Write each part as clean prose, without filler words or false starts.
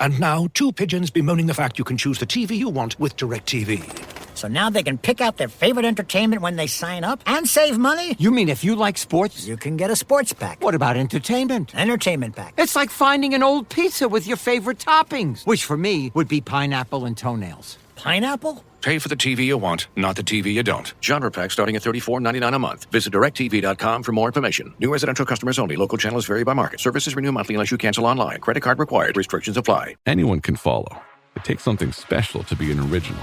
And now, two pigeons bemoaning the fact you can choose the TV you want with DirecTV. So now they can pick out their favorite entertainment when they sign up and save money? You mean if you like sports? You can get a sports pack. What about entertainment? Entertainment pack. It's like finding an old pizza with your favorite toppings, which for me would be pineapple and toenails. Pineapple? Pay for the TV you want, not the TV you don't. Genre pack starting at $34.99 a month. Visit DirecTV.com for more information. New residential customers only. Local channels vary by market. Services renew monthly unless you cancel online. Credit card required. Restrictions apply. Anyone can follow. It takes something special to be an original.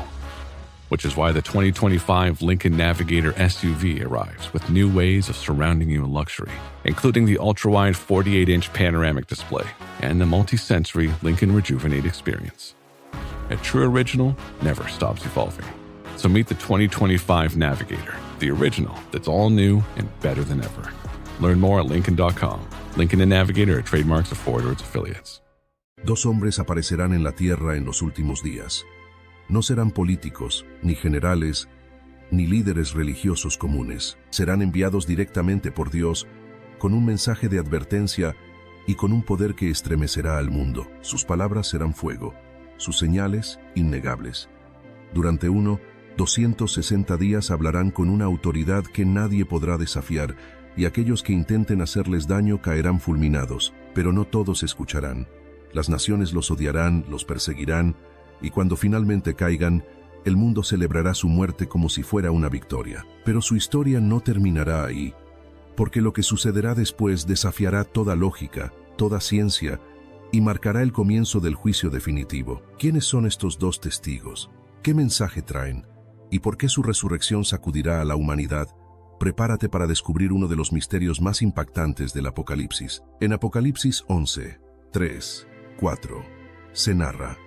Which is why the 2025 Lincoln Navigator SUV arrives with new ways of surrounding you in luxury, including the ultra-wide 48-inch panoramic display and the multi-sensory Lincoln Rejuvenate experience. A true original never stops evolving. So meet the 2025 Navigator, the original that's all new and better than ever. Learn more at Lincoln.com. Lincoln and Navigator are trademarks of Ford or its affiliates. Dos hombres aparecerán en la tierra en los últimos días. No serán políticos, ni generales, ni líderes religiosos comunes. Serán enviados directamente por Dios con un mensaje de advertencia y con un poder que estremecerá al mundo. Sus palabras serán fuego, sus señales innegables. Durante 260 días hablarán con una autoridad que nadie podrá desafiar, y aquellos que intenten hacerles daño caerán fulminados, pero no todos escucharán. Las naciones los odiarán, los perseguirán, y cuando finalmente caigan, el mundo celebrará su muerte como si fuera una victoria. Pero su historia no terminará ahí, porque lo que sucederá después desafiará toda lógica, toda ciencia, y marcará el comienzo del juicio definitivo. ¿Quiénes son estos dos testigos? ¿Qué mensaje traen? ¿Y por qué su resurrección sacudirá a la humanidad? Prepárate para descubrir uno de los misterios más impactantes del Apocalipsis. En Apocalipsis 11, 3, 4, se narra: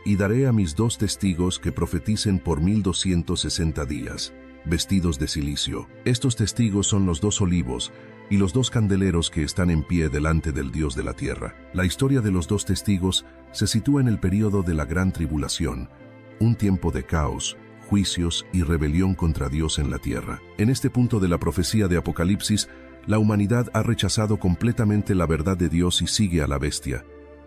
y daré a mis dos testigos que profeticen por 1260 días, vestidos de cilicio. Estos testigos son los dos olivos y los dos candeleros que están en pie delante del Dios de la tierra. La historia de los dos testigos se sitúa en el período de la Gran Tribulación, un tiempo de caos, juicios y rebelión contra Dios en la tierra. En este punto de la profecía de Apocalipsis, la humanidad ha rechazado completamente la verdad de Dios y sigue a la bestia,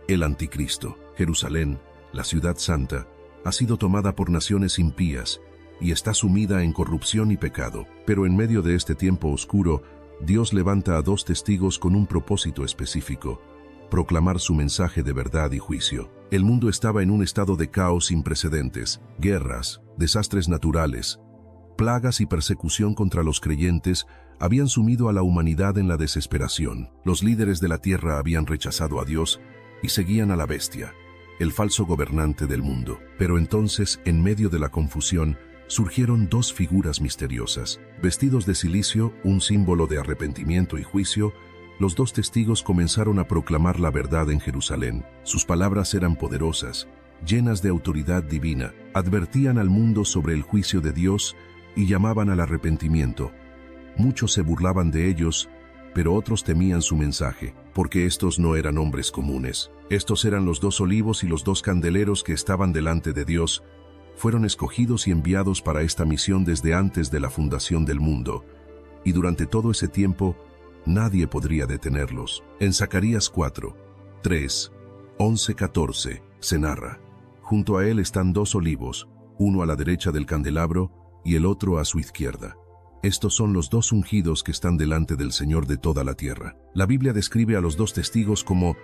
el anticristo. Jerusalén, la ciudad santa, ha sido tomada por naciones impías y está sumida en corrupción y pecado. Pero en medio de este tiempo oscuro, Dios levanta a dos testigos con un propósito específico: proclamar su mensaje de verdad y juicio. El mundo estaba en un estado de caos sin precedentes. Guerras, desastres naturales, plagas y persecución contra los creyentes habían sumido a la humanidad en la desesperación. Los líderes de la tierra habían rechazado a Dios y seguían a la bestia, el falso gobernante del mundo. Pero entonces, en medio de la confusión, surgieron dos figuras misteriosas. Vestidos de cilicio, un símbolo de arrepentimiento y juicio, los dos testigos comenzaron a proclamar la verdad en Jerusalén. Sus palabras eran poderosas, llenas de autoridad divina, advertían al mundo sobre el juicio de Dios y llamaban al arrepentimiento. Muchos se burlaban de ellos, pero otros temían su mensaje, porque estos no eran hombres comunes. Estos eran los dos olivos y los dos candeleros que estaban delante de Dios. Fueron escogidos y enviados para esta misión desde antes de la fundación del mundo, y durante todo ese tiempo, nadie podría detenerlos. En Zacarías 4, 3, 11, 14, se narra: junto a él están dos olivos, uno a la derecha del candelabro y el otro a su izquierda. Estos son los dos ungidos que están delante del Señor de toda la tierra. La Biblia describe a los dos testigos como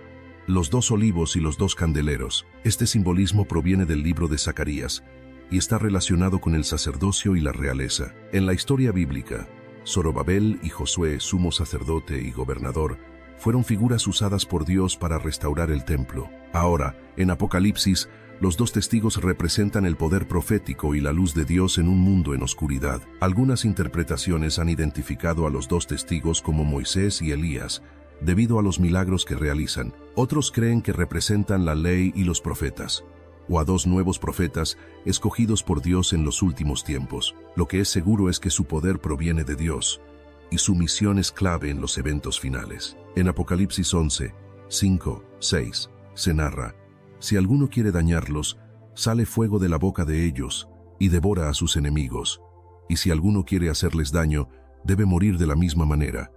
los dos olivos y los dos candeleros. Este simbolismo proviene del libro de Zacarías y está relacionado con el sacerdocio y la realeza. En la historia bíblica, Zorobabel y Josué, sumo sacerdote y gobernador, fueron figuras usadas por Dios para restaurar el templo. Ahora, en Apocalipsis, los dos testigos representan el poder profético y la luz de Dios en un mundo en oscuridad. Algunas interpretaciones han identificado a los dos testigos como Moisés y Elías, debido a los milagros que realizan. Otros creen que representan la ley y los profetas, o a dos nuevos profetas escogidos por Dios en los últimos tiempos. Lo que es seguro es que su poder proviene de Dios, y su misión es clave en los eventos finales. En Apocalipsis 11, 5, 6, se narra: si alguno quiere dañarlos, sale fuego de la boca de ellos y devora a sus enemigos. Y si alguno quiere hacerles daño, debe morir de la misma manera.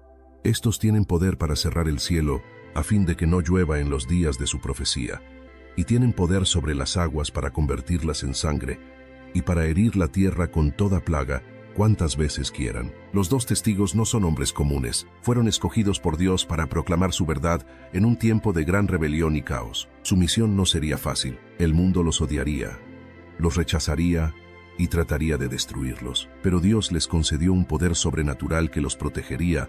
Estos tienen poder para cerrar el cielo, a fin de que no llueva en los días de su profecía. y tienen poder sobre las aguas para convertirlas en sangre y para herir la tierra con toda plaga cuantas veces quieran. Los 2 testigos no son hombres comunes, fueron escogidos por Dios para proclamar su verdad en un tiempo de gran rebelión y caos. Su misión no sería fácil, el mundo los odiaría, los rechazaría y trataría de destruirlos, pero Dios les concedió un poder sobrenatural que los protegería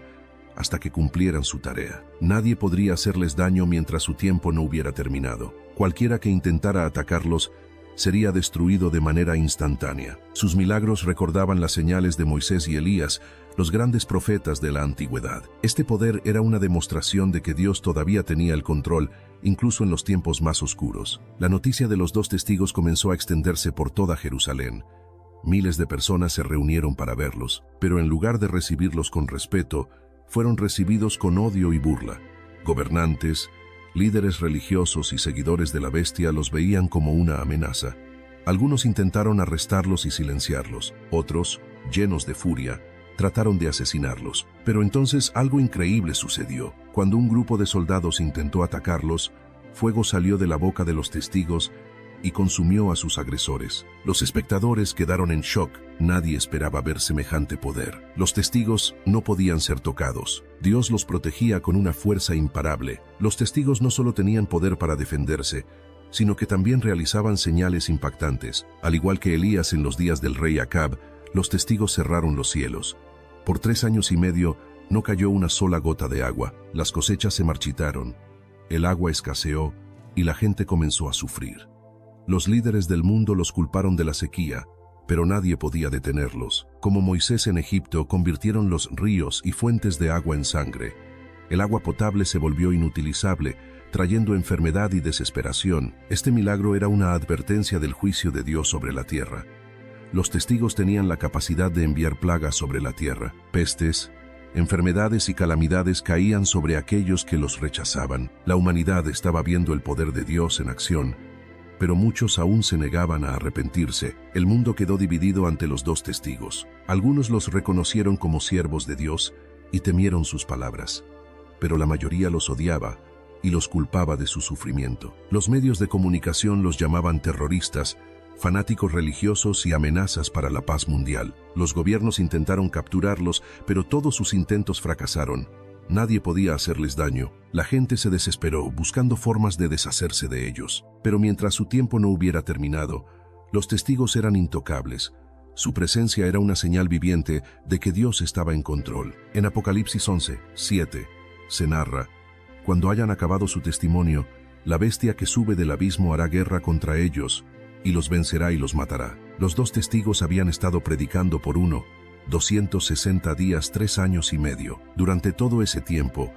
hasta que cumplieran su tarea. Nadie podría hacerles daño mientras su tiempo no hubiera terminado. Cualquiera que intentara atacarlos sería destruido de manera instantánea. Sus milagros recordaban las señales de Moisés y Elías, los grandes profetas de la antigüedad. Este poder era una demostración de que Dios todavía tenía el control, incluso en los tiempos más oscuros. La noticia de los 2 testigos comenzó a extenderse por toda Jerusalén. Miles de personas se reunieron para verlos, pero en lugar de recibirlos con respeto, fueron recibidos con odio y burla. Gobernantes, líderes religiosos y seguidores de la bestia los veían como una amenaza. Algunos intentaron arrestarlos y silenciarlos. Otros, llenos de furia, trataron de asesinarlos. Pero entonces algo increíble sucedió. Cuando un grupo de soldados intentó atacarlos, fuego salió de la boca de los testigos y consumió a sus agresores. Los espectadores quedaron en shock. Nadie esperaba ver semejante poder. Los testigos no podían ser tocados. Dios los protegía con una fuerza imparable. Los testigos no solo tenían poder para defenderse, sino que también realizaban señales impactantes. Al igual que Elías en los días del rey Acab, los testigos cerraron los cielos. Por 3 años y medio no cayó una sola gota de agua. Las cosechas se marchitaron, el agua escaseó y la gente comenzó a sufrir. Los líderes del mundo los culparon de la sequía, pero nadie podía detenerlos. Como Moisés en Egipto, convirtieron los ríos y fuentes de agua en sangre. El agua potable se volvió inutilizable, trayendo enfermedad y desesperación. Este milagro era una advertencia del juicio de Dios sobre la tierra. Los testigos tenían la capacidad de enviar plagas sobre la tierra. Pestes, enfermedades y calamidades caían sobre aquellos que los rechazaban. La humanidad estaba viendo el poder de Dios en acción, pero muchos aún se negaban a arrepentirse. El mundo quedó dividido ante los 2 testigos. Algunos los reconocieron como siervos de Dios y temieron sus palabras, pero la mayoría los odiaba y los culpaba de su sufrimiento. Los medios de comunicación los llamaban terroristas, fanáticos religiosos y amenazas para la paz mundial. Los gobiernos intentaron capturarlos, pero todos sus intentos fracasaron. Nadie podía hacerles daño. La gente se desesperó, buscando formas de deshacerse de ellos. Pero mientras su tiempo no hubiera terminado, los testigos eran intocables. Su presencia era una señal viviente de que Dios estaba en control. En Apocalipsis 11:7 se narra: cuando hayan acabado su testimonio, la bestia que sube del abismo hará guerra contra ellos, y los vencerá y los matará. Los 2 testigos habían estado predicando por 260 días, 3 años y medio. Durante todo ese tiempo,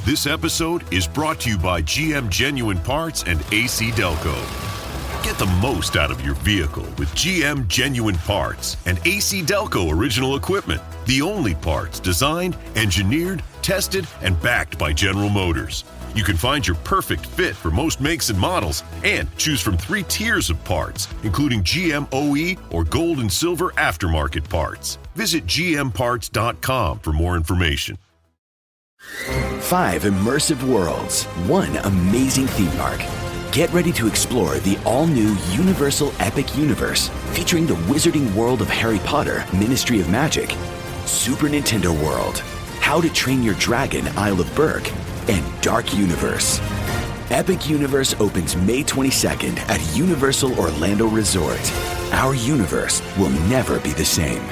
This episode is brought to you by GM Genuine Parts and AC Delco. Get the most out of your vehicle with GM Genuine Parts and AC Delco original equipment. The only parts designed, engineered, tested, and backed by General Motors. You can find your perfect fit for most makes and models and choose from 3 tiers of parts, including GM OE or gold and silver aftermarket parts. Visit gmparts.com for more information. 5 immersive worlds, 1 amazing theme park. Get ready to explore the all-new Universal Epic Universe, featuring the wizarding world of Harry Potter, Ministry of Magic, Super Nintendo World, How to Train Your Dragon, Isle of Berk, and Dark Universe. Epic Universe opens May 22nd at Universal Orlando Resort. Our universe will never be the same.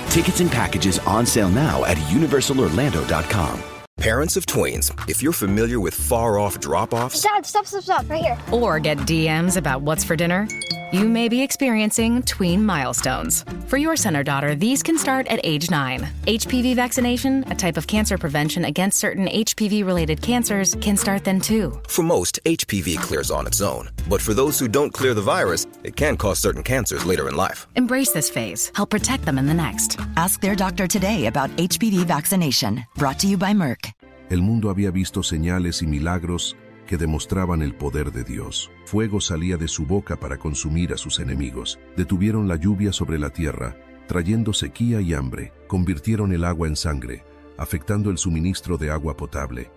Tickets and packages on sale now at universalorlando.com. Parents of twins, if you're familiar with far-off drop-offs... Dad, stop, right here. Or get DMs about what's for dinner, you may be experiencing tween milestones. For your son or daughter, these can start at age 9. HPV vaccination, a type of cancer prevention against certain HPV-related cancers, can start then too. For most, HPV clears on its own. But for those who don't clear the virus, it can cause certain cancers later in life. Embrace this phase. Help protect them in the next. Ask their doctor today about HPV vaccination. Brought to you by Merck. El mundo había visto señales y milagros que demostraban el poder de Dios. Fuego salía de su boca para consumir a sus enemigos. Detuvieron la lluvia sobre la tierra, trayendo sequía y hambre. Convirtieron el agua en sangre, afectando el suministro de agua potable.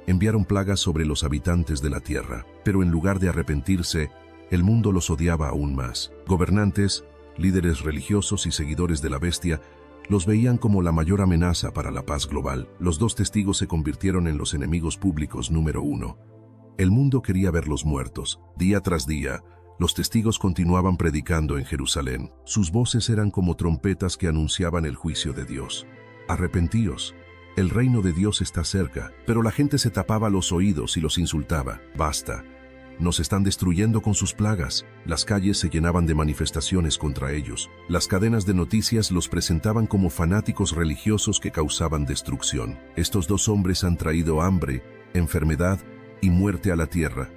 enviaron plagas sobre los habitantes de la tierra, pero en lugar de arrepentirse, el mundo los odiaba aún más. Gobernantes, líderes religiosos y seguidores de la bestia los veían como la mayor amenaza para la paz global. Los dos testigos se convirtieron en los enemigos públicos número 1. El mundo quería verlos muertos. Día tras día, los testigos continuaban predicando en Jerusalén. Sus voces eran como trompetas que anunciaban el juicio de Dios. Arrepentíos, el reino de Dios está cerca. Pero la gente se tapaba los oídos y los insultaba. Basta. Nos están destruyendo con sus plagas. Las calles se llenaban de manifestaciones contra ellos. Las cadenas de noticias los presentaban como fanáticos religiosos que causaban destrucción. Estos dos hombres han traído hambre, enfermedad y muerte a la tierra.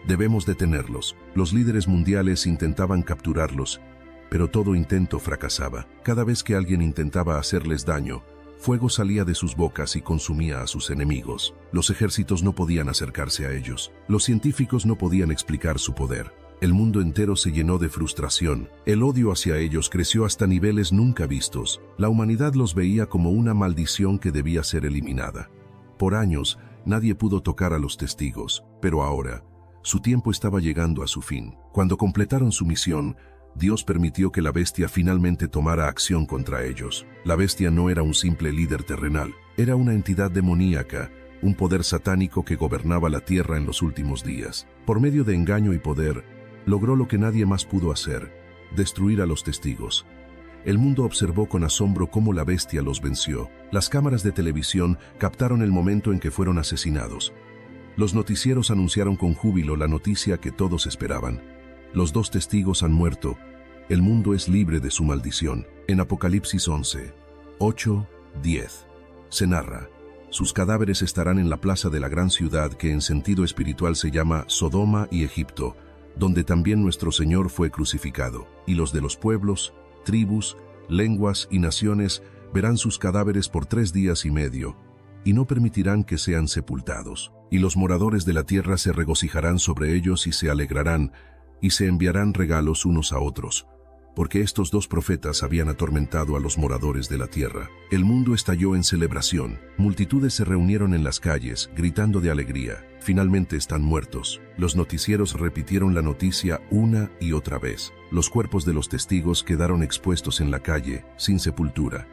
Debemos detenerlos. Los líderes mundiales intentaban capturarlos, pero todo intento fracasaba. Cada vez que alguien intentaba hacerles daño, fuego salía de sus bocas y consumía a sus enemigos. Los ejércitos no podían acercarse a ellos. Los científicos no podían explicar su poder. El mundo entero se llenó de frustración. El odio hacia ellos creció hasta niveles nunca vistos. La humanidad los veía como una maldición que debía ser eliminada. Por años, nadie pudo tocar a los testigos, pero ahora, su tiempo estaba llegando a su fin. Cuando completaron su misión, Dios permitió que la bestia finalmente tomara acción contra ellos. La bestia no era un simple líder terrenal, era una entidad demoníaca, un poder satánico que gobernaba la tierra en los últimos días. Por medio de engaño y poder, logró lo que nadie más pudo hacer: destruir a los testigos. El mundo observó con asombro cómo la bestia los venció. Las cámaras de televisión captaron el momento en que fueron asesinados. Los noticieros anunciaron con júbilo la noticia que todos esperaban: los dos testigos han muerto. El mundo es libre de su maldición. En Apocalipsis 11, 8, 10, se narra: sus cadáveres estarán en la plaza de la gran ciudad que en sentido espiritual se llama Sodoma y Egipto, donde también nuestro Señor fue crucificado. Y los de los pueblos, tribus, lenguas y naciones verán sus cadáveres por 3 días y medio, y no permitirán que sean sepultados. Y los moradores de la tierra se regocijarán sobre ellos y se alegrarán, y se enviarán regalos unos a otros, porque estos dos profetas habían atormentado a los moradores de la tierra. El mundo estalló en celebración. Multitudes se reunieron en las calles, gritando de alegría: finalmente están muertos. Los noticieros repitieron la noticia una y otra vez. Los cuerpos de los testigos quedaron expuestos en la calle, sin sepultura.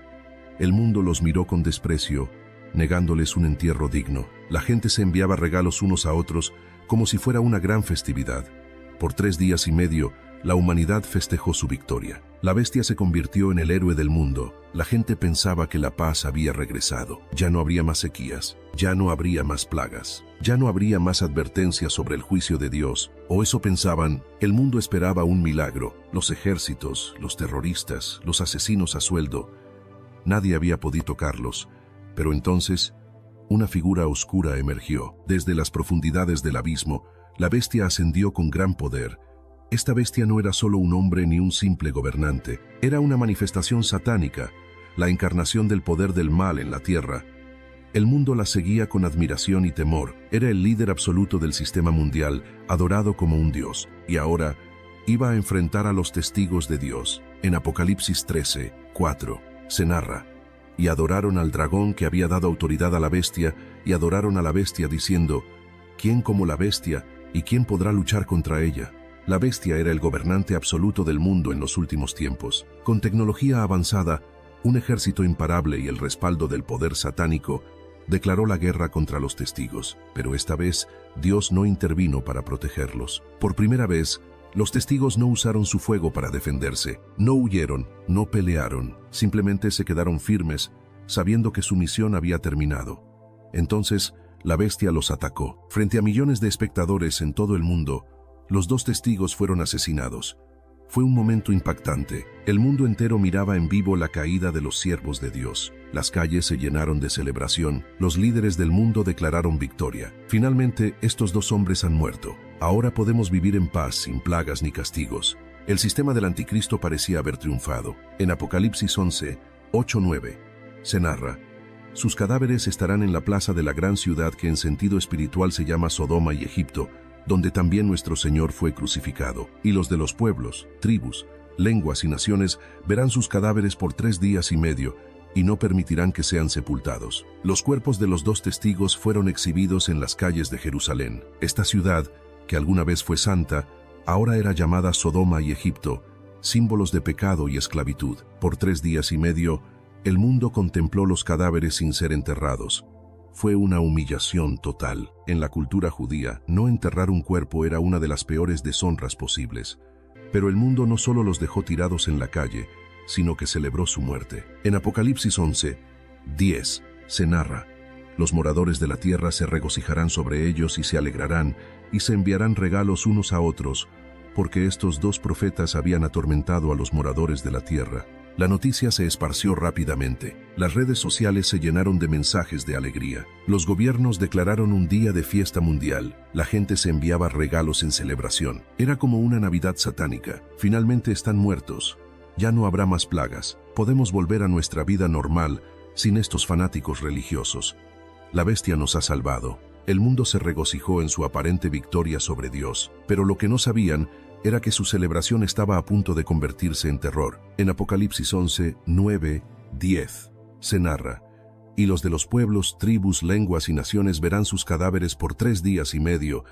El mundo los miró con desprecio, negándoles un entierro digno. La gente se enviaba regalos unos a otros, como si fuera una gran festividad. Por 3 días y medio, la humanidad festejó su victoria. La bestia se convirtió en el héroe del mundo. La gente pensaba que la paz había regresado. Ya no habría más sequías, ya no habría más plagas, ya no habría más advertencias sobre el juicio de Dios. O eso pensaban. El mundo esperaba un milagro. Los ejércitos, los terroristas, los asesinos a sueldo. Nadie había podido tocarlos. Pero entonces, una figura oscura emergió. Desde las profundidades del abismo, la bestia ascendió con gran poder. Esta bestia no era solo un hombre ni un simple gobernante, era una manifestación satánica, la encarnación del poder del mal en la tierra. El mundo la seguía con admiración y temor. Era el líder absoluto del sistema mundial, adorado como un dios, y ahora iba a enfrentar a los testigos de Dios. En Apocalipsis 13, 4, se narra: y adoraron al dragón que había dado autoridad a la bestia, y adoraron a la bestia diciendo: ¿quién como la bestia, y quién podrá luchar contra ella? La bestia era el gobernante absoluto del mundo en los últimos tiempos. Con tecnología avanzada, un ejército imparable y el respaldo del poder satánico, declaró la guerra contra los testigos. Pero esta vez, Dios no intervino para protegerlos. Por primera vez, los testigos no usaron su fuego para defenderse. No huyeron, no pelearon. Simplemente se quedaron firmes, sabiendo que su misión había terminado. Entonces, la bestia los atacó. Frente a millones de espectadores en todo el mundo, los dos testigos fueron asesinados. Fue un momento impactante. El mundo entero miraba en vivo la caída de los siervos de Dios. Las calles se llenaron de celebración. Los líderes del mundo declararon victoria. Finalmente, estos dos hombres han muerto. Ahora podemos vivir en paz, sin plagas ni castigos. El sistema del anticristo parecía haber triunfado. En Apocalipsis 11, 8-9, se narra: sus cadáveres estarán en la plaza de la gran ciudad que en sentido espiritual se llama Sodoma y Egipto, donde también nuestro Señor fue crucificado. Y los de los pueblos, tribus, lenguas y naciones verán sus cadáveres por 3 días y medio, y no permitirán que sean sepultados. Los cuerpos de los 2 testigos fueron exhibidos en las calles de Jerusalén. Esta ciudad, que alguna vez fue santa, ahora era llamada Sodoma y Egipto, símbolos de pecado y esclavitud. Por 3 días y medio, el mundo contempló los cadáveres sin ser enterrados. Fue una humillación total. En la cultura judía, no enterrar un cuerpo era una de las peores deshonras posibles. Pero el mundo no solo los dejó tirados en la calle, sino que celebró su muerte. En Apocalipsis 11:10 se narra: los moradores de la tierra se regocijarán sobre ellos y se alegrarán, y se enviarán regalos unos a otros, porque estos 2 profetas habían atormentado a los moradores de la tierra. La noticia se esparció rápidamente. Las redes sociales se llenaron de mensajes de alegría. Los gobiernos declararon un día de fiesta mundial. La gente se enviaba regalos en celebración. Era como una Navidad satánica. Finalmente están muertos. Ya no habrá más plagas. Podemos volver a nuestra vida normal sin estos fanáticos religiosos. La bestia nos ha salvado. El mundo se regocijó en su aparente victoria sobre Dios, pero lo que no sabían era que su celebración estaba a punto de convertirse en terror. En Apocalipsis 11:9-10 se narra: y los de los pueblos, tribus, lenguas y naciones verán sus cadáveres por 3 días y medio,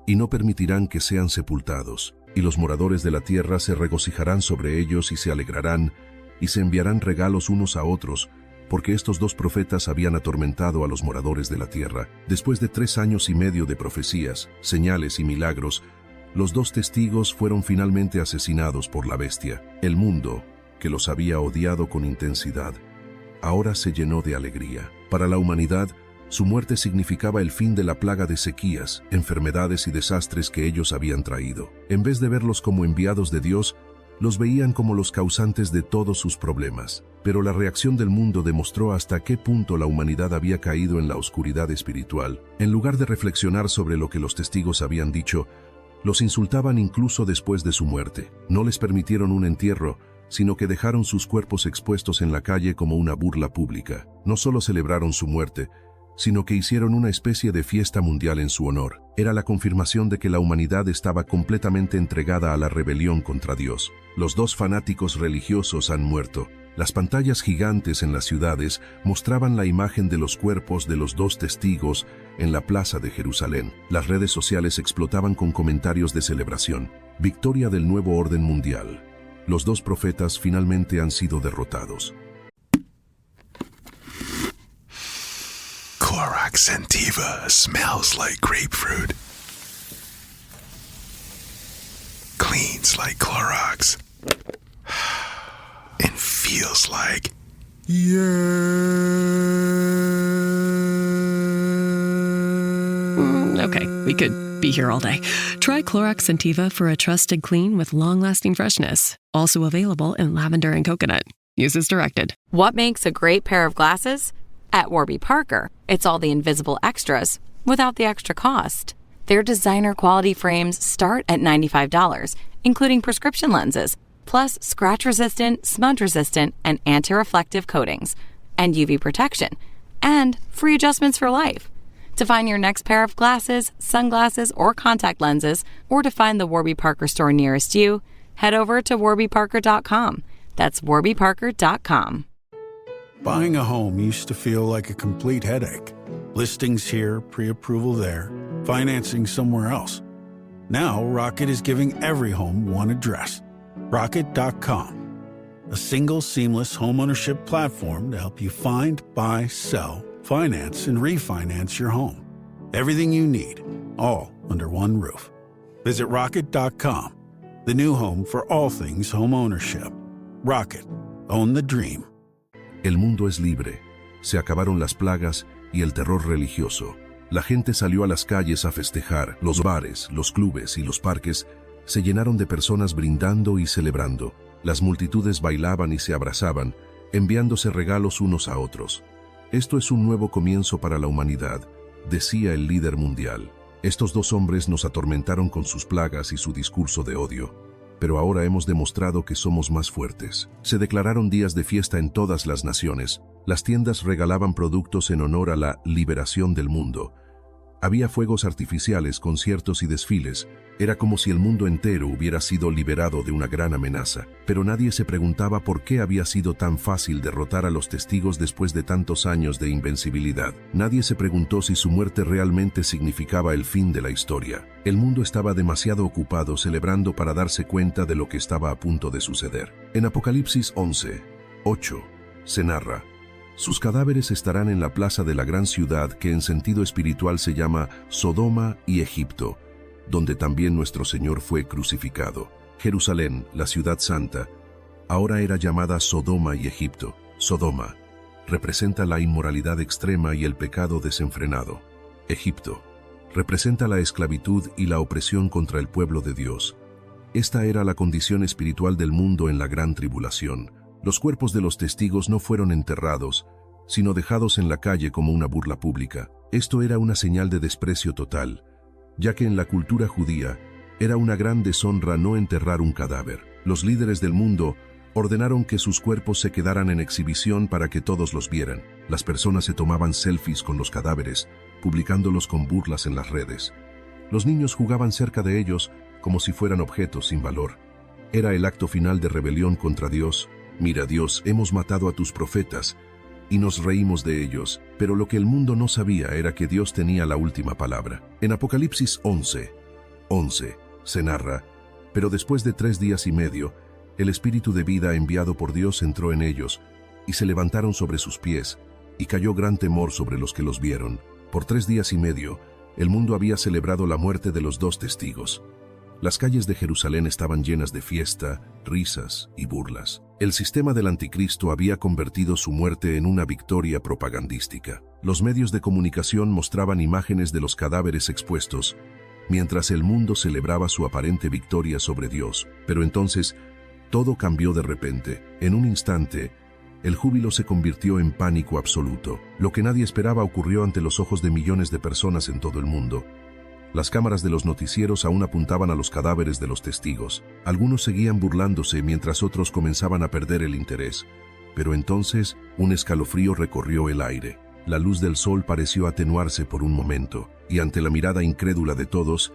y no permitirán que sean sepultados. Y los moradores de la tierra se regocijarán sobre ellos y se alegrarán, y se enviarán regalos unos a otros, porque estos 2 profetas habían atormentado a los moradores de la tierra. Después de 3 años y medio de profecías, señales y milagros, los 2 testigos fueron finalmente asesinados por la bestia. El mundo, que los había odiado con intensidad, ahora se llenó de alegría. Para la humanidad, su muerte significaba el fin de la plaga de sequías, enfermedades y desastres que ellos habían traído. En vez de verlos como enviados de Dios, los veían como los causantes de todos sus problemas. Pero la reacción del mundo demostró hasta qué punto la humanidad había caído en la oscuridad espiritual. En lugar de reflexionar sobre lo que los testigos habían dicho, los insultaban incluso después de su muerte. No les permitieron un entierro, sino que dejaron sus cuerpos expuestos en la calle como una burla pública. No solo celebraron su muerte, sino que hicieron una especie de fiesta mundial en su honor. Era la confirmación de que la humanidad estaba completamente entregada a la rebelión contra Dios. Los 2 fanáticos religiosos han muerto. Las pantallas gigantes en las ciudades mostraban la imagen de los cuerpos de los 2 testigos en la plaza de Jerusalén. Las redes sociales explotaban con comentarios de celebración. Victoria del nuevo orden mundial. Los 2 profetas finalmente han sido derrotados. Clorox Scentiva smells like grapefruit. Cleans like Clorox. And feels like... Okay, we could be here all day. Try Clorox Scentiva for a trusted clean with long-lasting freshness. Also available in lavender and coconut. Use as directed. What makes a great pair of glasses? At Warby Parker, it's all the invisible extras without the extra cost. Their designer quality frames start at $95, including prescription lenses, plus scratch-resistant, smudge-resistant, and anti-reflective coatings, and UV protection, and free adjustments for life. To find your next pair of glasses, sunglasses, or contact lenses, or to find the Warby Parker store nearest you, head over to warbyparker.com. That's warbyparker.com. Buying a home used to feel like a complete headache. Listings here, pre-approval there, financing somewhere else. Now, Rocket is giving every home one address. Rocket.com. A single seamless homeownership platform to help you find, buy, sell, finance, and refinance your home. Everything you need, all under one roof. Visit Rocket.com, the new home for all things homeownership. Rocket. Own the dream. El mundo es libre. Se acabaron las plagas y el terror religioso. La gente salió a las calles a festejar. Los bares, los clubes y los parques se llenaron de personas brindando y celebrando. Las multitudes bailaban y se abrazaban, enviándose regalos unos a otros. Esto es un nuevo comienzo para la humanidad, decía el líder mundial. Estos 2 hombres nos atormentaron con sus plagas y su discurso de odio. Pero ahora hemos demostrado que somos más fuertes. Se declararon días de fiesta en todas las naciones. Las tiendas regalaban productos en honor a la liberación del mundo. Había fuegos artificiales, conciertos y desfiles. Era como si el mundo entero hubiera sido liberado de una gran amenaza. Pero nadie se preguntaba por qué había sido tan fácil derrotar a los testigos después de tantos años de invencibilidad. Nadie se preguntó si su muerte realmente significaba el fin de la historia. El mundo estaba demasiado ocupado celebrando para darse cuenta de lo que estaba a punto de suceder. En Apocalipsis 11:8 se narra: sus cadáveres estarán en la plaza de la gran ciudad que en sentido espiritual se llama Sodoma y Egipto, donde también nuestro Señor fue crucificado. Jerusalén, la ciudad santa, ahora era llamada Sodoma y Egipto. Sodoma representa la inmoralidad extrema y el pecado desenfrenado. Egipto representa la esclavitud y la opresión contra el pueblo de Dios. Esta era la condición espiritual del mundo en la gran tribulación. Los cuerpos de los testigos no fueron enterrados, sino dejados en la calle como una burla pública. Esto era una señal de desprecio total, ya que en la cultura judía era una gran deshonra no enterrar un cadáver. Los líderes del mundo ordenaron que sus cuerpos se quedaran en exhibición para que todos los vieran. Las personas se tomaban selfies con los cadáveres, publicándolos con burlas en las redes. Los niños jugaban cerca de ellos como si fueran objetos sin valor. Era el acto final de rebelión contra Dios. Mira, Dios, hemos matado a tus profetas y nos reímos de ellos, pero lo que el mundo no sabía era que Dios tenía la última palabra. En Apocalipsis 11:11 se narra: pero después de 3 días y medio, el espíritu de vida enviado por Dios entró en ellos, y se levantaron sobre sus pies, y cayó gran temor sobre los que los vieron. Por 3 días y medio, el mundo había celebrado la muerte de los 2 testigos. Las calles de Jerusalén estaban llenas de fiesta, risas y burlas. El sistema del anticristo había convertido su muerte en una victoria propagandística. Los medios de comunicación mostraban imágenes de los cadáveres expuestos, mientras el mundo celebraba su aparente victoria sobre Dios. Pero entonces, todo cambió de repente. En un instante, el júbilo se convirtió en pánico absoluto. Lo que nadie esperaba ocurrió ante los ojos de millones de personas en todo el mundo. Las cámaras de los noticieros aún apuntaban a los cadáveres de los testigos. Algunos seguían burlándose mientras otros comenzaban a perder el interés. Pero entonces, un escalofrío recorrió el aire. La luz del sol pareció atenuarse por un momento, y ante la mirada incrédula de todos,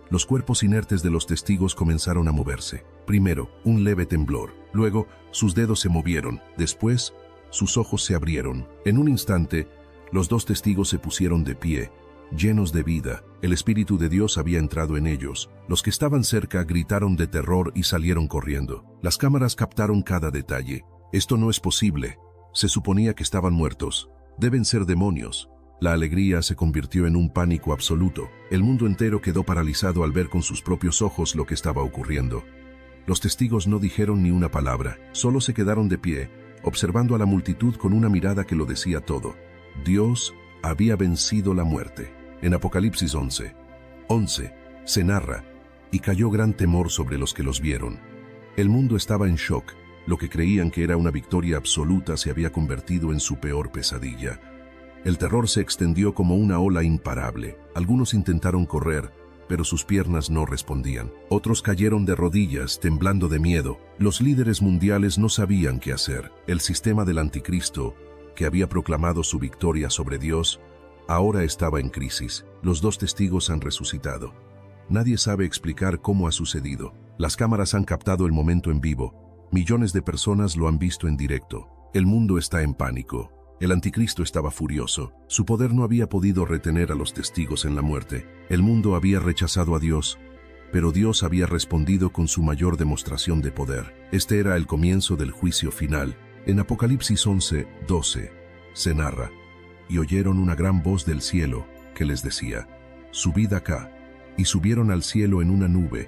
los cuerpos inertes de los testigos comenzaron a moverse. Primero, un leve temblor. Luego, sus dedos se movieron. Después, sus ojos se abrieron. En un instante, los 2 testigos se pusieron de pie, llenos de vida. El Espíritu de Dios había entrado en ellos. Los que estaban cerca gritaron de terror y salieron corriendo. Las cámaras captaron cada detalle. Esto no es posible. Se suponía que estaban muertos. Deben ser demonios. La alegría se convirtió en un pánico absoluto. El mundo entero quedó paralizado al ver con sus propios ojos lo que estaba ocurriendo. Los testigos no dijeron ni una palabra, solo se quedaron de pie, observando a la multitud con una mirada que lo decía todo. Dios había vencido la muerte. En Apocalipsis 11:11 se narra: y cayó gran temor sobre los que los vieron. El mundo estaba en shock. Lo que creían que era una victoria absoluta se había convertido en su peor pesadilla. El terror se extendió como una ola imparable. Algunos intentaron correr, pero sus piernas no respondían. Otros cayeron de rodillas, temblando de miedo. Los líderes mundiales no sabían qué hacer. El sistema del anticristo, que había proclamado su victoria sobre Dios, ahora estaba en crisis. Los 2 testigos han resucitado. Nadie sabe explicar cómo ha sucedido. Las cámaras han captado el momento en vivo. Millones de personas lo han visto en directo. El mundo está en pánico. El anticristo estaba furioso. Su poder no había podido retener a los testigos en la muerte. El mundo había rechazado a Dios, pero Dios había respondido con su mayor demostración de poder. Este era el comienzo del juicio final. En Apocalipsis 11:12 se narra: y oyeron una gran voz del cielo que les decía: subid acá. Y subieron al cielo en una nube,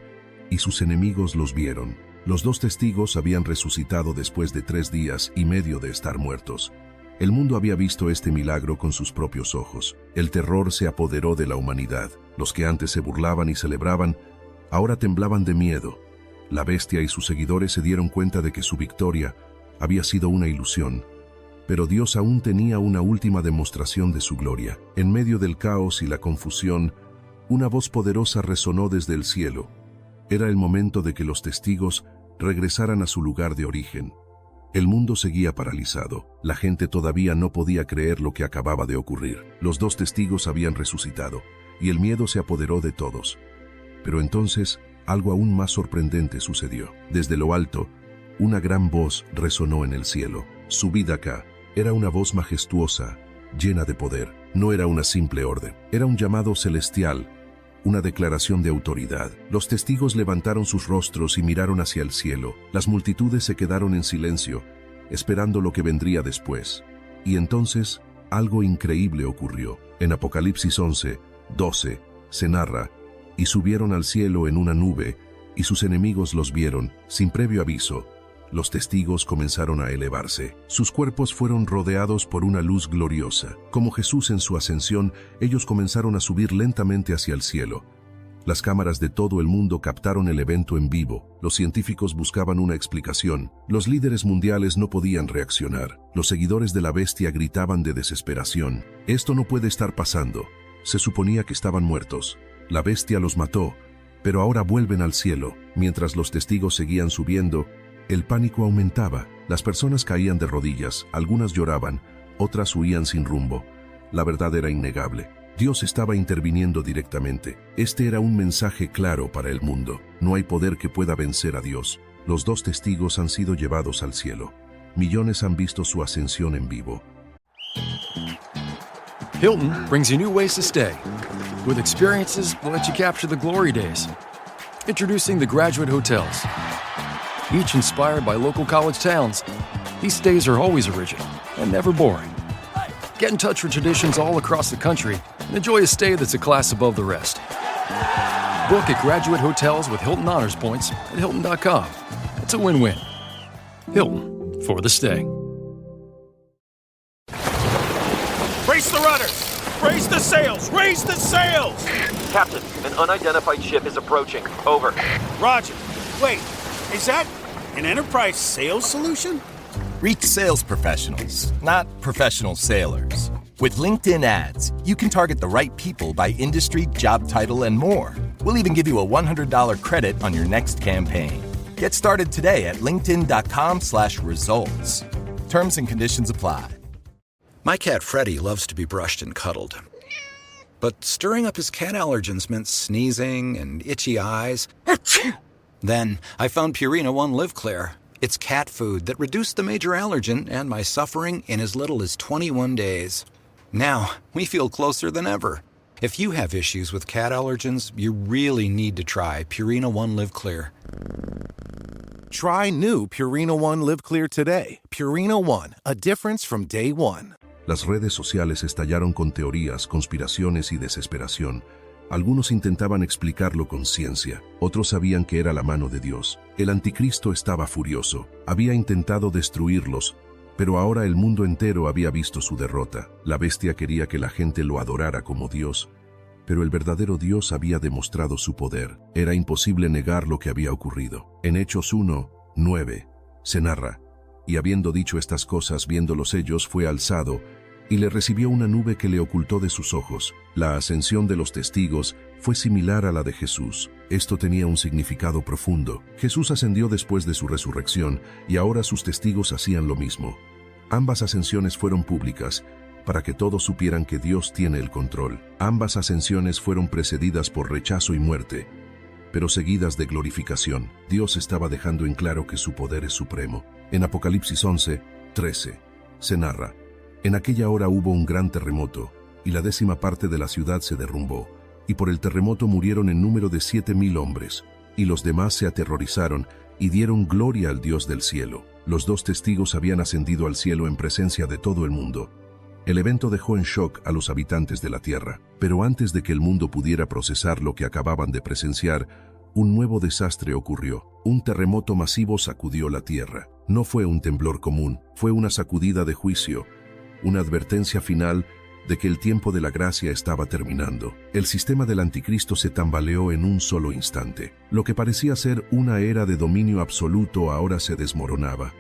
y sus enemigos los vieron. Los 2 testigos habían resucitado después de 3 días y medio de estar muertos. El mundo había visto este milagro con sus propios ojos. El terror se apoderó de la humanidad. Los que antes se burlaban y celebraban, ahora temblaban de miedo. La bestia y sus seguidores se dieron cuenta de que su victoria había sido una ilusión. Pero Dios aún tenía una última demostración de su gloria. En medio del caos y la confusión, una voz poderosa resonó desde el cielo. Era el momento de que los testigos regresaran a su lugar de origen. El mundo seguía paralizado. La gente todavía no podía creer lo que acababa de ocurrir. Los 2 testigos habían resucitado. y el miedo se apoderó de todos. Pero entonces, algo aún más sorprendente sucedió. Desde lo alto, una gran voz resonó en el cielo. «Subid acá». Era una voz majestuosa, llena de poder. No era una simple orden, era un llamado celestial, una declaración de autoridad. Los testigos levantaron sus rostros y miraron hacia el cielo. Las multitudes se quedaron en silencio, esperando lo que vendría después. Y entonces, algo increíble ocurrió. En Apocalipsis 11:12 se narra: «Y subieron al cielo en una nube, y sus enemigos los vieron, sin previo aviso. Los testigos comenzaron a elevarse. Sus cuerpos fueron rodeados por una luz gloriosa. Como Jesús en su ascensión, ellos comenzaron a subir lentamente hacia el cielo. Las cámaras de todo el mundo captaron el evento en vivo. Los científicos buscaban una explicación. Los líderes mundiales no podían reaccionar. Los seguidores de la bestia gritaban de desesperación. «Esto no puede estar pasando». Se suponía que estaban muertos. La bestia los mató, pero ahora vuelven al cielo. Mientras los testigos seguían subiendo, el pánico aumentaba. Las personas caían de rodillas, algunas lloraban, otras huían sin rumbo. La verdad era innegable. Dios estaba interviniendo directamente. Este era un mensaje claro para el mundo. No hay poder que pueda vencer a Dios. Los 2 testigos han sido llevados al cielo. Millones han visto su ascensión en vivo. Hilton brings you new ways to stay. With experiences that let you capture the glory days. Introducing the Graduate Hotels. Each inspired by local college towns, these stays are always original and never boring. Get in touch with traditions all across the country and enjoy a stay that's a class above the rest. Book at Graduate Hotels with Hilton Honors Points at Hilton.com. It's a win-win. Hilton, for the stay. Brace the rudders! Raise the sails! Raise the sails! Captain, an unidentified ship is approaching. Over. Roger. Wait, is that an enterprise sales solution? Reach sales professionals, not professional sailors. With LinkedIn ads, you can target the right people by industry, job title, and more. We'll even give you a $100 credit on your next campaign. Get started today at linkedin.com/results. Terms and conditions apply. My cat Freddie loves to be brushed and cuddled. But stirring up his cat allergens meant sneezing and itchy eyes. Then I found Purina One Live Clear. It's cat food that reduced the major allergen and my suffering in as little as 21 days. Now, we feel closer than ever. If you have issues with cat allergens, you really need to try Purina One Live Clear. Try new Purina One Live Clear today. Purina One, a difference from day one. Las redes sociales estallaron con teorías, conspiraciones y desesperación. Algunos intentaban explicarlo con ciencia, otros sabían que era la mano de Dios. El anticristo estaba furioso, había intentado destruirlos, pero ahora el mundo entero había visto su derrota. La bestia quería que la gente lo adorara como Dios, pero el verdadero Dios había demostrado su poder. Era imposible negar lo que había ocurrido. En Hechos 1:9 se narra: «Y habiendo dicho estas cosas, viéndolos ellos, fue alzado, y le recibió una nube que le ocultó de sus ojos». La ascensión de los testigos fue similar a la de Jesús. Esto tenía un significado profundo. Jesús ascendió después de su resurrección y ahora sus testigos hacían lo mismo. Ambas ascensiones fueron públicas para que todos supieran que Dios tiene el control. Ambas ascensiones fueron precedidas por rechazo y muerte, pero seguidas de glorificación. Dios estaba dejando en claro que su poder es supremo. En Apocalipsis 11:13 se narra: «En aquella hora hubo un gran terremoto, y la 10ª parte de la ciudad se derrumbó, y por el terremoto murieron en número de 7,000 hombres, y los demás se aterrorizaron y dieron gloria al Dios del cielo». Los 2 testigos habían ascendido al cielo en presencia de todo el mundo. El evento dejó en shock a los habitantes de la tierra, pero antes de que el mundo pudiera procesar lo que acababan de presenciar, un nuevo desastre ocurrió. Un terremoto masivo sacudió la tierra. No fue un temblor común, fue una sacudida de juicio, una advertencia final de que el tiempo de la gracia estaba terminando. El sistema del anticristo se tambaleó en un solo instante. Lo que parecía ser una era de dominio absoluto ahora se desmoronaba.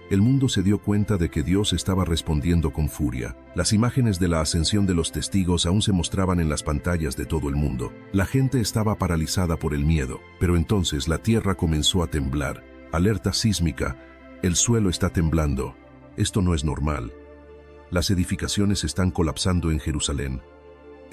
El mundo se dio cuenta de que Dios estaba respondiendo con furia. Las imágenes de la ascensión de los testigos aún se mostraban en las pantallas de todo el mundo. La gente estaba paralizada por el miedo, pero entonces la tierra comenzó a temblar. Alerta sísmica: el suelo está temblando. Esto no es normal. Las edificaciones están colapsando en Jerusalén.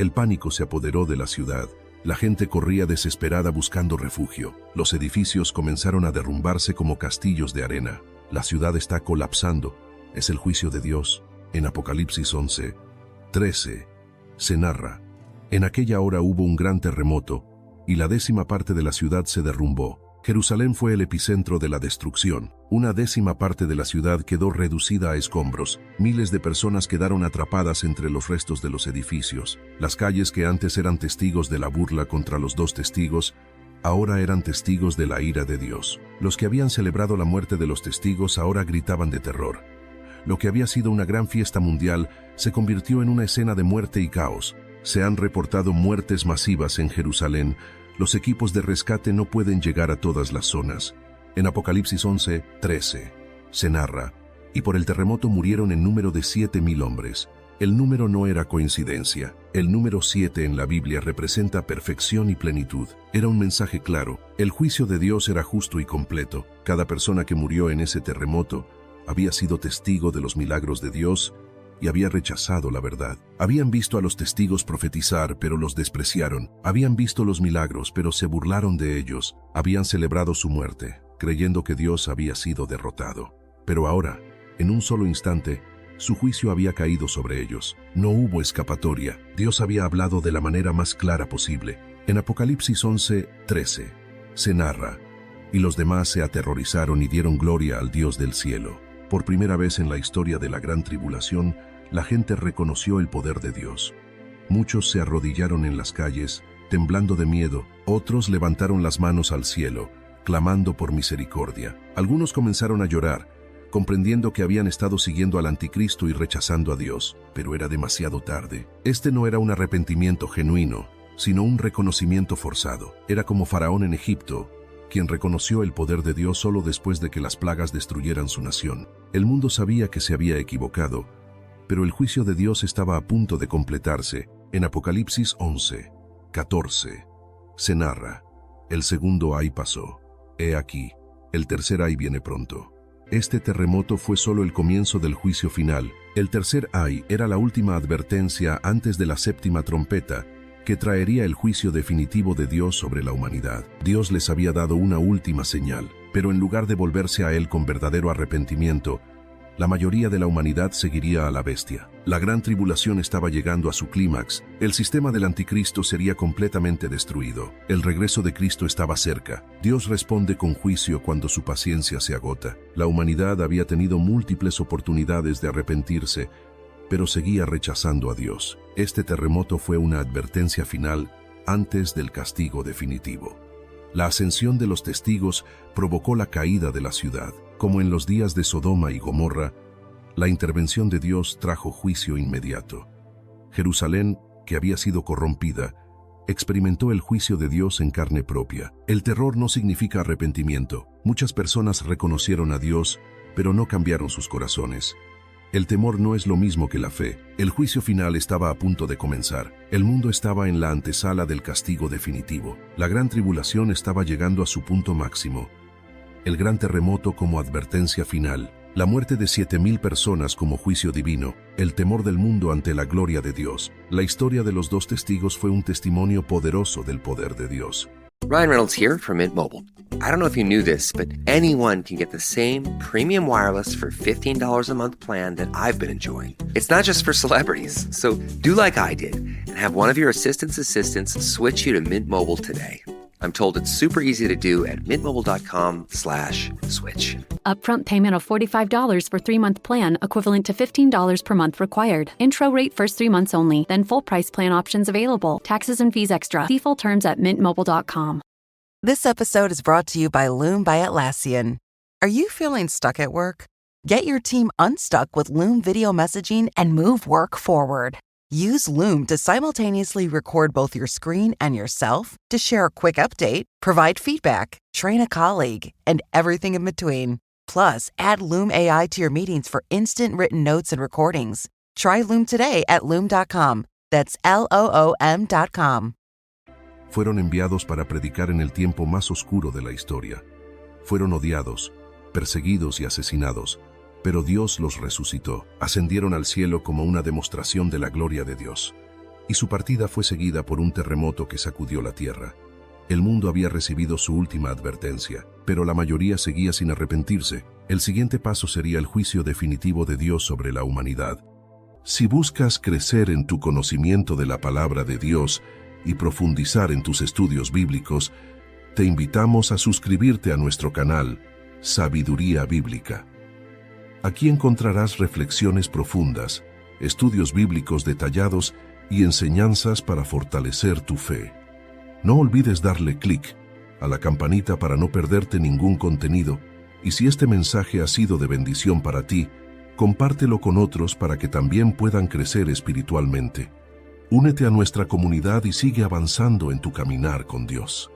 El pánico se apoderó de la ciudad. La gente corría desesperada buscando refugio. Los edificios comenzaron a derrumbarse como castillos de arena. La ciudad está colapsando. Es el juicio de Dios. En Apocalipsis 11:13 se narra: en aquella hora hubo un gran terremoto, y la 10ª parte de la ciudad se derrumbó. Jerusalén fue el epicentro de la destrucción. Una 10ª parte de la ciudad quedó reducida a escombros. Miles de personas quedaron atrapadas entre los restos de los edificios. Las calles que antes eran testigos de la burla contra los 2 testigos, ahora eran testigos de la ira de Dios. Los que habían celebrado la muerte de los testigos ahora gritaban de terror. Lo que había sido una gran fiesta mundial se convirtió en una escena de muerte y caos. Se han reportado muertes masivas en Jerusalén. Los equipos de rescate no pueden llegar a todas las zonas. En Apocalipsis 11:13 se narra: y por el terremoto murieron en número de 7,000 hombres. El número no era coincidencia. El número 7 en la Biblia representa perfección y plenitud. Era un mensaje claro. El juicio de Dios era justo y completo. Cada persona que murió en ese terremoto había sido testigo de los milagros de Dios y había rechazado la verdad. Habían visto a los testigos profetizar, pero los despreciaron. Habían visto los milagros, pero se burlaron de ellos. Habían celebrado su muerte, creyendo que Dios había sido derrotado. Pero ahora, en un solo instante, su juicio había caído sobre ellos. No hubo escapatoria. Dios había hablado de la manera más clara posible. En Apocalipsis 11:13 se narra: y los demás se aterrorizaron y dieron gloria al Dios del cielo. Por primera vez en la historia de la gran tribulación, la gente reconoció el poder de Dios. Muchos se arrodillaron en las calles, temblando de miedo. Otros levantaron las manos al cielo, clamando por misericordia. Algunos comenzaron a llorar, comprendiendo que habían estado siguiendo al anticristo y rechazando a Dios, pero era demasiado tarde. Este no era un arrepentimiento genuino, sino un reconocimiento forzado. Era como Faraón en Egipto, quien reconoció el poder de Dios solo después de que las plagas destruyeran su nación. El mundo sabía que se había equivocado, pero el juicio de Dios estaba a punto de completarse. En Apocalipsis 11:14 se narra: el segundo ay pasó. He aquí, el tercer ay viene pronto. Este terremoto fue solo el comienzo del juicio final. El tercer ay era la última advertencia antes de la 7ª trompeta, que traería el juicio definitivo de Dios sobre la humanidad. Dios les había dado una última señal, pero en lugar de volverse a Él con verdadero arrepentimiento, la mayoría de la humanidad seguiría a la bestia. La gran tribulación estaba llegando a su clímax. El sistema del anticristo sería completamente destruido. El regreso de Cristo estaba cerca. Dios responde con juicio cuando su paciencia se agota. La humanidad había tenido múltiples oportunidades de arrepentirse, pero seguía rechazando a Dios. Este terremoto fue una advertencia final antes del castigo definitivo. La ascensión de los testigos provocó la caída de la ciudad. Como en los días de Sodoma y Gomorra, la intervención de Dios trajo juicio inmediato. Jerusalén, que había sido corrompida, experimentó el juicio de Dios en carne propia. El terror no significa arrepentimiento. Muchas personas reconocieron a Dios, pero no cambiaron sus corazones. El temor no es lo mismo que la fe. El juicio final estaba a punto de comenzar. El mundo estaba en la antesala del castigo definitivo. La gran tribulación estaba llegando a su punto máximo. El gran terremoto como advertencia final. La muerte de 7,000 personas como juicio divino. El temor del mundo ante la gloria de Dios. La historia de los 2 testigos fue un testimonio poderoso del poder de Dios. Ryan Reynolds here from Mint Mobile. I don't know if you knew this, but anyone can get the same premium wireless for $15 a month plan that I've been enjoying. It's not just for celebrities, so do like I did and have one of your assistant's assistants switch you to Mint Mobile today. I'm told it's super easy to do at mintmobile.com/switch. Upfront payment of $45 for 3-month plan, equivalent to $15 per month required. Intro rate first 3 months only, then full price plan options available. Taxes and fees extra. See full terms at mintmobile.com. This episode is brought to you by Loom by Atlassian. Are you feeling stuck at work? Get your team unstuck with Loom video messaging and move work forward. Use Loom to simultaneously record both your screen and yourself to share a quick update, provide feedback, train a colleague, and everything in between. Plus, add Loom AI to your meetings for instant written notes and recordings. Try Loom today at Loom.com. That's LOOM.com. Fueron enviados para predicar en el tiempo más oscuro de la historia. Fueron odiados, perseguidos y asesinados, pero Dios los resucitó. Ascendieron al cielo como una demostración de la gloria de Dios. y su partida fue seguida por un terremoto que sacudió la tierra. El mundo había recibido su última advertencia, pero la mayoría seguía sin arrepentirse. El siguiente paso sería el juicio definitivo de Dios sobre la humanidad. Si buscas crecer en tu conocimiento de la palabra de Dios y profundizar en tus estudios bíblicos, te invitamos a suscribirte a nuestro canal, Sabiduría Bíblica. Aquí encontrarás reflexiones profundas, estudios bíblicos detallados y enseñanzas para fortalecer tu fe. No olvides darle clic a la campanita para no perderte ningún contenido, y si este mensaje ha sido de bendición para ti, compártelo con otros para que también puedan crecer espiritualmente. Únete a nuestra comunidad y sigue avanzando en tu caminar con Dios.